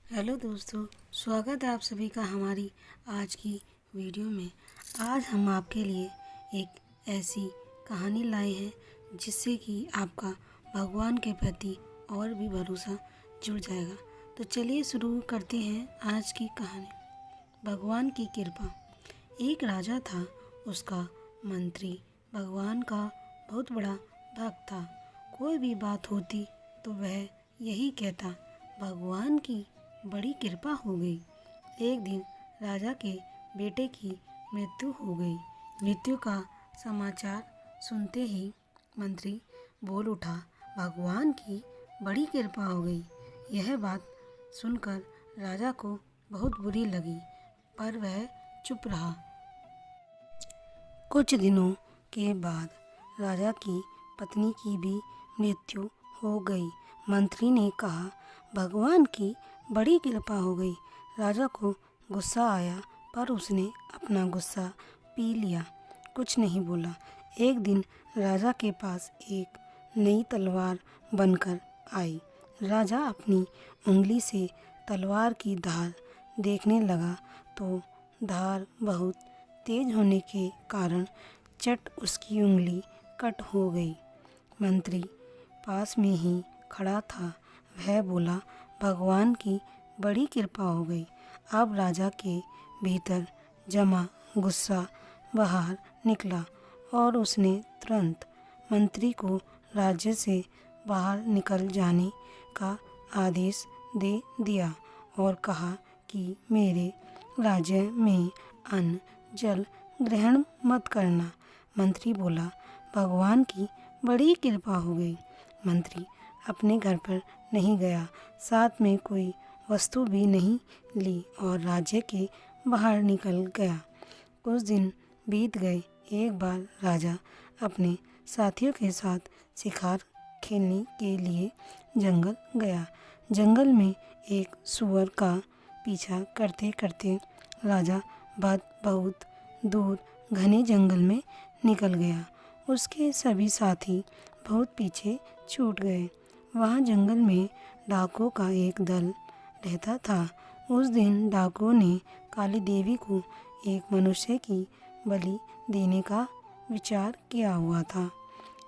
Hello दोस्तों, स्वागत है आप सभी का हमारी आज की वीडियो में। आज हम आपके लिए एक ऐसी कहानी लाए हैं जिससे कि आपका भगवान के प्रति और भी भरोसा जुड़ जाएगा। तो चलिए शुरू करते हैं आज की कहानी। भगवान की कृपा। एक राजा था, उसका मंत्री भगवान का बहुत बड़ा भक्त था। कोई भी बात होती तो वह यही कहता, भगवान की बड़ी कृपा हो गई। एक दिन राजा के बेटे की मृत्यु हो गई। मृत्यु का समाचार सुनते ही मंत्री बोल उठा, भगवान की बड़ी कृपा हो गई। यह बात सुनकर राजा को बहुत बुरी लगी, पर वह चुप रहा। कुछ दिनों के बाद राजा की पत्नी की भी मृत्यु हो गई। मंत्री ने कहा, भगवान की बड़ी कृपा हो गई। राजा को गुस्सा आया, पर उसने अपना गुस्सा पी लिया, कुछ नहीं बोला। एक दिन राजा के पास एक नई तलवार बनकर आई। राजा अपनी उंगली से तलवार की धार देखने लगा तो धार बहुत तेज होने के कारण चट उसकी उंगली कट हो गई। मंत्री पास में ही खड़ा था, वह बोला, भगवान की बड़ी कृपा हो गई। अब राजा के भीतर जमा गुस्सा बाहर निकला और उसने तुरंत मंत्री को राज्य से बाहर निकल जाने का आदेश दे दिया और कहा कि मेरे राज्य में अन्न जल ग्रहण मत करना। मंत्री बोला, भगवान की बड़ी कृपा हो गई। मंत्री अपने घर पर नहीं गया, साथ में कोई वस्तु भी नहीं ली और राज्य के बाहर निकल गया। कुछ दिन बीत गए। एक बार राजा अपने साथियों के साथ शिकार खेलने के लिए जंगल गया। जंगल में एक सूअर का पीछा करते करते राजा बहुत दूर घने जंगल में निकल गया। उसके सभी साथी बहुत पीछे छूट गए। वहाँ जंगल में डाकुओं का एक दल रहता था। उस दिन डाकुओं ने काली देवी को एक मनुष्य की बलि देने का विचार किया हुआ था।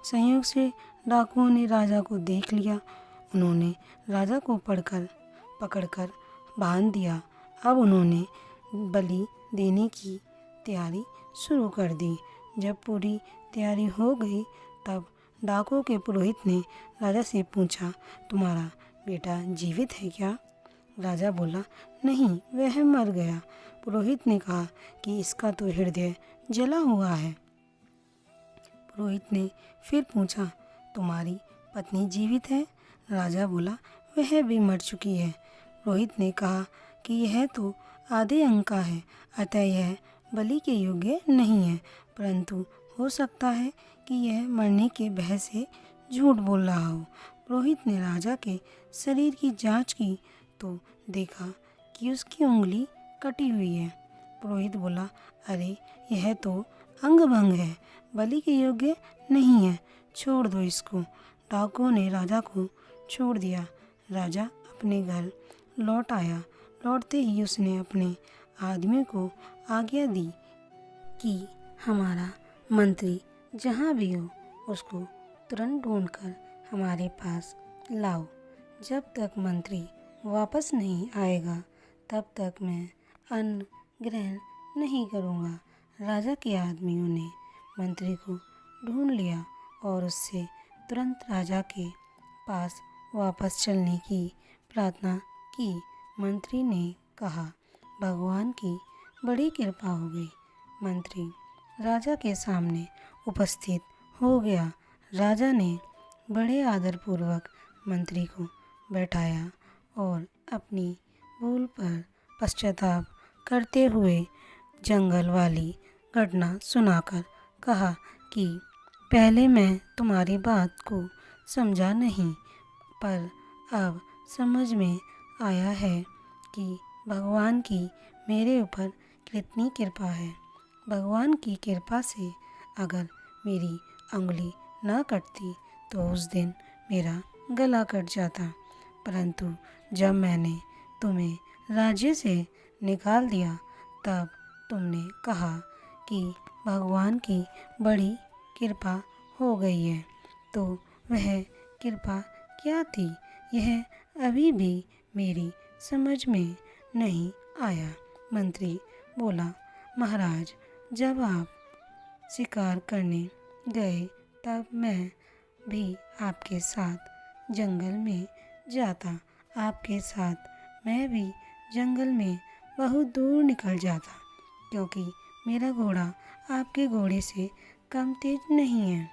संयोग से डाकुओं ने राजा को देख लिया। उन्होंने राजा को पकड़कर बांध दिया। अब उन्होंने बलि देने की तैयारी शुरू कर दी। जब पूरी तैयारी हो गई तब डाकुओं के पुरोहित ने राजा से पूछा, तुम्हारा बेटा जीवित है क्या? राजा बोला, नहीं, वह मर गया। पुरोहित ने कहा कि इसका तो हृदय जला हुआ है। पुरोहित ने फिर पूछा, तुम्हारी पत्नी जीवित है? राजा बोला, वह भी मर चुकी है। पुरोहित ने कहा कि यह तो आधे अंग का है, अतः यह बलि के योग्य नहीं है, परंतु हो सकता है कि यह मरने के भय से झूठ बोल रहा हो। पुरोहित ने राजा के शरीर की जांच की तो देखा कि उसकी उंगली कटी हुई है। पुरोहित बोला, अरे यह तो अंग भंग है, बलि के योग्य नहीं है, छोड़ दो इसको। डाकुओं ने राजा को छोड़ दिया। राजा अपने घर लौट आया। लौटते ही उसने अपने आदमी को आज्ञा दी कि हमारा मंत्री जहाँ भी हो उसको तुरंत ढूंढकर हमारे पास लाओ। जब तक मंत्री वापस नहीं आएगा तब तक मैं अन्न ग्रहण नहीं करूँगा। राजा के आदमियों ने मंत्री को ढूंढ लिया और उससे तुरंत राजा के पास वापस चलने की प्रार्थना की। मंत्री ने कहा, भगवान की बड़ी कृपा हो गई। मंत्री राजा के सामने उपस्थित हो गया। राजा ने बड़े आदरपूर्वक मंत्री को बैठाया और अपनी भूल पर पश्चाताप करते हुए जंगल वाली घटना सुनाकर कहा कि पहले मैं तुम्हारी बात को समझा नहीं, पर अब समझ में आया है कि भगवान की मेरे ऊपर कितनी कृपा है। भगवान की कृपा से अगर मेरी उंगली न कटती तो उस दिन मेरा गला कट जाता, परंतु जब मैंने तुम्हें राज्य से निकाल दिया, तब तुमने कहा कि भगवान की बड़ी कृपा हो गई है। तो वह कृपा क्या थी, यह अभी भी मेरी समझ में नहीं आया। मंत्री बोला, महाराज, जब आप शिकार करने गए तब मैं भी आपके साथ जंगल में जाता। आपके साथ मैं भी जंगल में बहुत दूर निकल जाता, क्योंकि मेरा घोड़ा आपके घोड़े से कम तेज नहीं है।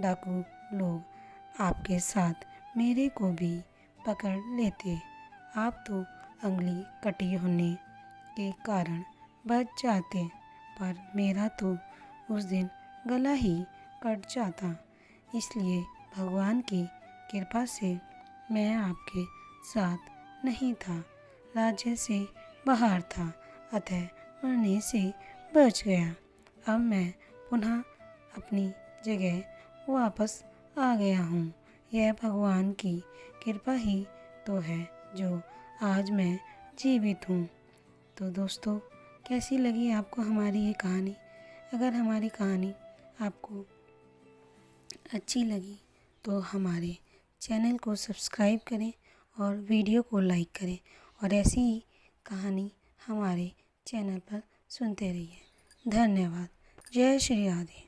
डाकू लोग आपके साथ मेरे को भी पकड़ लेते। आप तो अंगुली कटी होने के कारण बच जाते, पर मेरा तो उस दिन गला ही कट जाता। इसलिए भगवान की कृपा से मैं आपके साथ नहीं था, राज्य से बाहर था, अतः मरने से बच गया। अब मैं पुनः अपनी जगह वापस आ गया हूँ। यह भगवान की कृपा ही तो है जो आज मैं जीवित हूँ। तो दोस्तों, कैसी लगी आपको हमारी ये कहानी? अगर हमारी कहानी आपको अच्छी लगी तो हमारे चैनल को सब्सक्राइब करें और वीडियो को लाइक करें, और ऐसी ही कहानी हमारे चैनल पर सुनते रहिए। धन्यवाद। जय श्री राधे।